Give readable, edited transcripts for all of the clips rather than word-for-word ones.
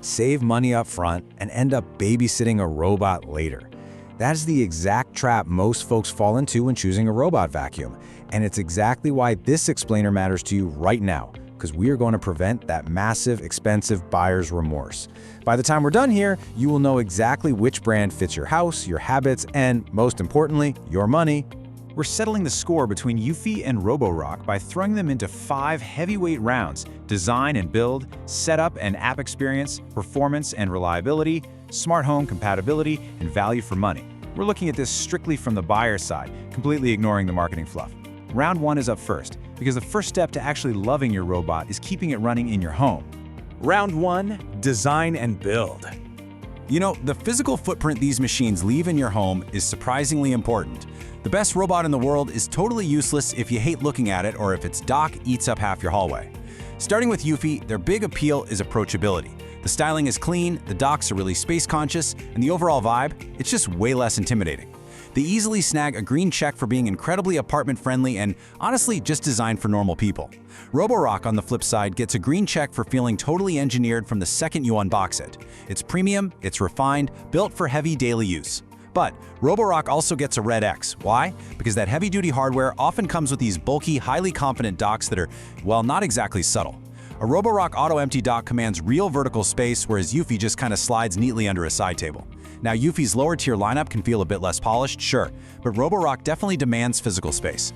save money up front, and end up babysitting a robot later. That is the exact trap most folks fall into when choosing a robot vacuum, and it's exactly why this explainer matters to you right now, because we are going to prevent that massive, expensive buyer's remorse. By the time we're done here, you will know exactly which brand fits your house, your habits, and most importantly, your money. We're settling the score between Eufy and Roborock by throwing them into 5 heavyweight rounds: design and build, setup and app experience, performance and reliability, smart home compatibility, and value for money. We're looking at this strictly from the buyer's side, completely ignoring the marketing fluff. Round 1 is up first, because the first step to actually loving your robot is keeping it running in your home. Round 1, design and build. You know, the physical footprint these machines leave in your home is surprisingly important. The best robot in the world is totally useless if you hate looking at it or if its dock eats up half your hallway. Starting with Eufy, their big appeal is approachability. The styling is clean, the docks are really space-conscious, and the overall vibe, it's just way less intimidating. They easily snag a green check for being incredibly apartment-friendly and, honestly, just designed for normal people. Roborock, on the flip side, gets a green check for feeling totally engineered from the second you unbox it. It's premium, it's refined, built for heavy daily use. But Roborock also gets a red X. Why? Because that heavy-duty hardware often comes with these bulky, highly competent docks that are, well, not exactly subtle. A Roborock auto-empty dock commands real vertical space, whereas Eufy just kind of slides neatly under a side table. Now, Eufy's lower-tier lineup can feel a bit less polished, sure, but Roborock definitely demands physical space.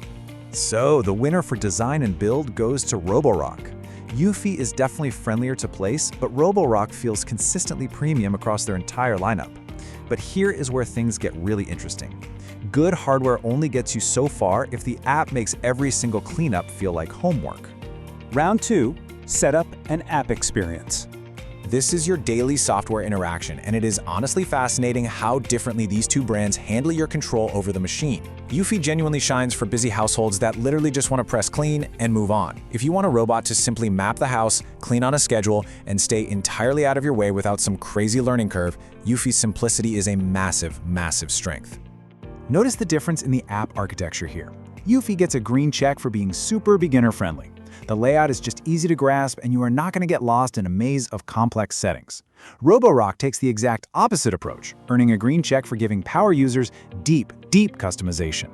So, the winner for design and build goes to Roborock. Eufy is definitely friendlier to place, but Roborock feels consistently premium across their entire lineup. But here is where things get really interesting. Good hardware only gets you so far if the app makes every single cleanup feel like homework. Round 2, setup and app experience. This is your daily software interaction, and it is honestly fascinating how differently these two brands handle your control over the machine. Eufy genuinely shines for busy households that literally just want to press clean and move on. If you want a robot to simply map the house, clean on a schedule, and stay entirely out of your way without some crazy learning curve, Eufy's simplicity is a massive, massive strength. Notice the difference in the app architecture here. Eufy gets a green check for being super beginner-friendly. The layout is just easy to grasp, and you are not going to get lost in a maze of complex settings. Roborock takes the exact opposite approach, earning a green check for giving power users deep customization.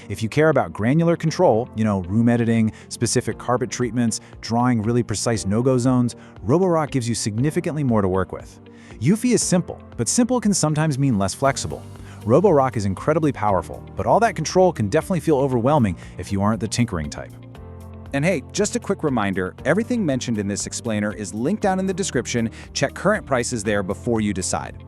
If you care about granular control, room editing, specific carpet treatments, drawing really precise no-go zones, Roborock gives you significantly more to work with. Eufy is simple, but simple can sometimes mean less flexible. Roborock is incredibly powerful, but all that control can definitely feel overwhelming if you aren't the tinkering type. And hey, just a quick reminder, everything mentioned in this explainer is linked down in the description. Check current prices there before you decide.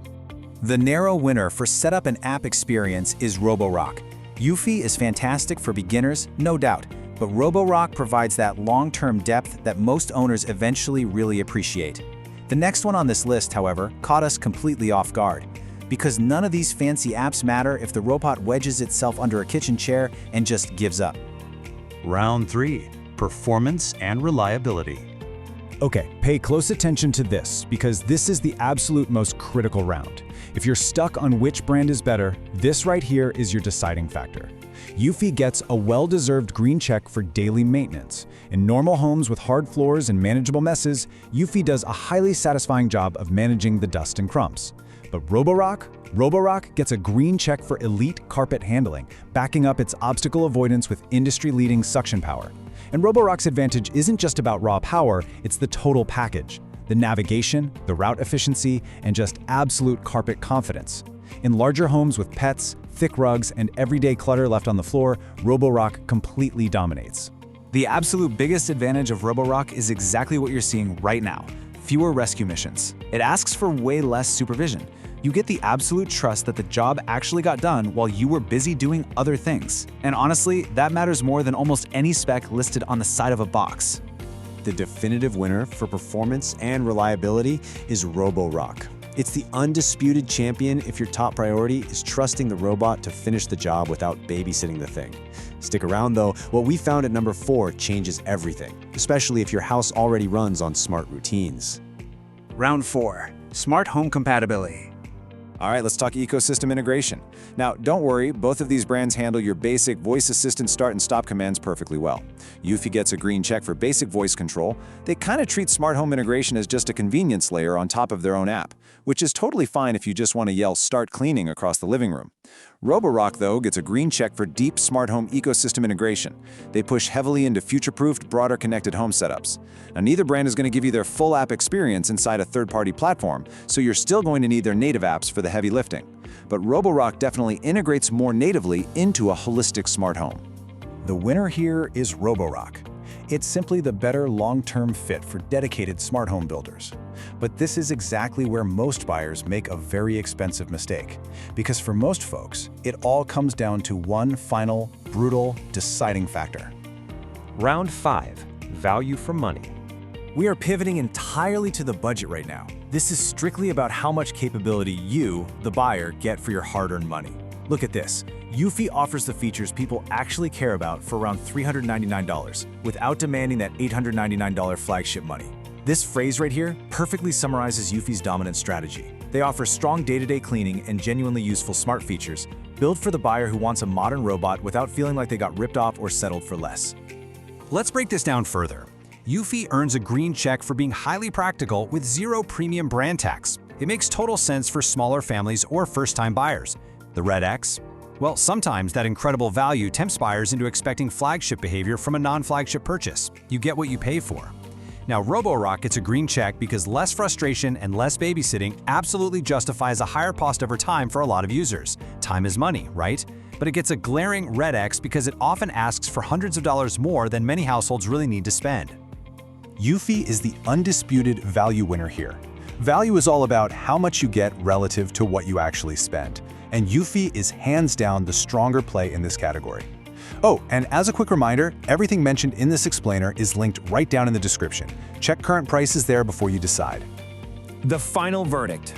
The narrow winner for setup and app experience is Roborock. Eufy is fantastic for beginners, no doubt, but Roborock provides that long-term depth that most owners eventually really appreciate. The next one on this list, however, caught us completely off guard, because none of these fancy apps matter if the robot wedges itself under a kitchen chair and just gives up. Round 3. Performance and reliability. Okay, pay close attention to this, because this is the absolute most critical round. If you're stuck on which brand is better, this right here is your deciding factor. Eufy gets a well-deserved green check for daily maintenance. In normal homes with hard floors and manageable messes, Eufy does a highly satisfying job of managing the dust and crumbs. But Roborock gets a green check for elite carpet handling, backing up its obstacle avoidance with industry-leading suction power. And Roborock's advantage isn't just about raw power, it's the total package. The navigation, the route efficiency, and just absolute carpet confidence. In larger homes with pets, thick rugs, and everyday clutter left on the floor, Roborock completely dominates. The absolute biggest advantage of Roborock is exactly what you're seeing right now: fewer rescue missions. It asks for way less supervision. You get the absolute trust that the job actually got done while you were busy doing other things. And honestly, that matters more than almost any spec listed on the side of a box. The definitive winner for performance and reliability is Roborock. It's the undisputed champion if your top priority is trusting the robot to finish the job without babysitting the thing. Stick around though, what we found at number 4 changes everything, especially if your house already runs on smart routines. Round 4. Smart home compatibility. All right, let's talk ecosystem integration. Now, don't worry, both of these brands handle your basic voice assistant start and stop commands perfectly well. Eufy gets a green check for basic voice control. They kind of treat smart home integration as just a convenience layer on top of their own app, which is totally fine if you just want to yell "start cleaning" across the living room. Roborock, though, gets a green check for deep smart home ecosystem integration. They push heavily into future-proofed, broader connected home setups. Now, neither brand is going to give you their full app experience inside a third-party platform, so you're still going to need their native apps for the heavy lifting. But Roborock definitely integrates more natively into a holistic smart home. The winner here is Roborock. It's simply the better long-term fit for dedicated smart home builders. But this is exactly where most buyers make a very expensive mistake. Because for most folks, it all comes down to one final, brutal, deciding factor. Round 5. Value for money. We are pivoting entirely to the budget right now. This is strictly about how much capability you, the buyer, get for your hard-earned money. Look at this. Eufy offers the features people actually care about for around $399 without demanding that $899 flagship money. This phrase right here perfectly summarizes Eufy's dominant strategy. They offer strong day-to-day cleaning and genuinely useful smart features, built for the buyer who wants a modern robot without feeling like they got ripped off or settled for less. Let's break this down further. Eufy earns a green check for being highly practical with zero premium brand tax. It makes total sense for smaller families or first-time buyers. The red X? Well, sometimes that incredible value tempts buyers into expecting flagship behavior from a non-flagship purchase. You get what you pay for. Now, Roborock gets a green check because less frustration and less babysitting absolutely justifies a higher cost over time for a lot of users. Time is money, right? But it gets a glaring red X because it often asks for hundreds of dollars more than many households really need to spend. Eufy is the undisputed value winner here. Value is all about how much you get relative to what you actually spend. And Eufy is hands down the stronger play in this category. Oh, and as a quick reminder, everything mentioned in this explainer is linked right down in the description. Check current prices there before you decide. The final verdict.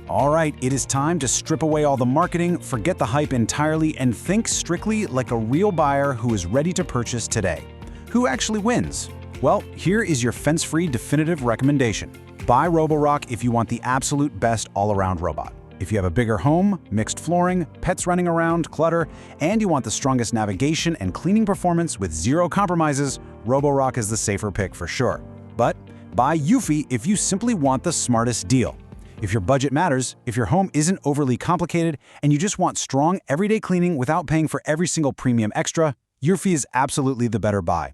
All right, it is time to strip away all the marketing, forget the hype entirely, and think strictly like a real buyer who is ready to purchase today. Who actually wins? Well, here is your fence-free definitive recommendation. Buy Roborock if you want the absolute best all-around robot. If you have a bigger home, mixed flooring, pets running around, clutter, and you want the strongest navigation and cleaning performance with zero compromises, Roborock is the safer pick for sure. But buy Eufy if you simply want the smartest deal. If your budget matters, if your home isn't overly complicated, and you just want strong, everyday cleaning without paying for every single premium extra, Eufy is absolutely the better buy.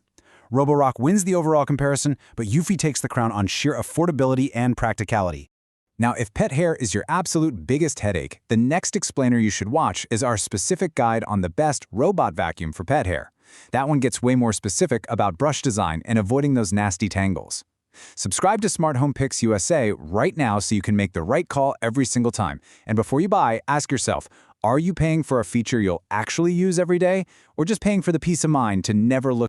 Roborock wins the overall comparison, but Eufy takes the crown on sheer affordability and practicality. Now, if pet hair is your absolute biggest headache, the next explainer you should watch is our specific guide on the best robot vacuum for pet hair. That one gets way more specific about brush design and avoiding those nasty tangles. Subscribe to Smart Home Picks USA right now so you can make the right call every single time. And before you buy, ask yourself, are you paying for a feature you'll actually use every day, or just paying for the peace of mind to never look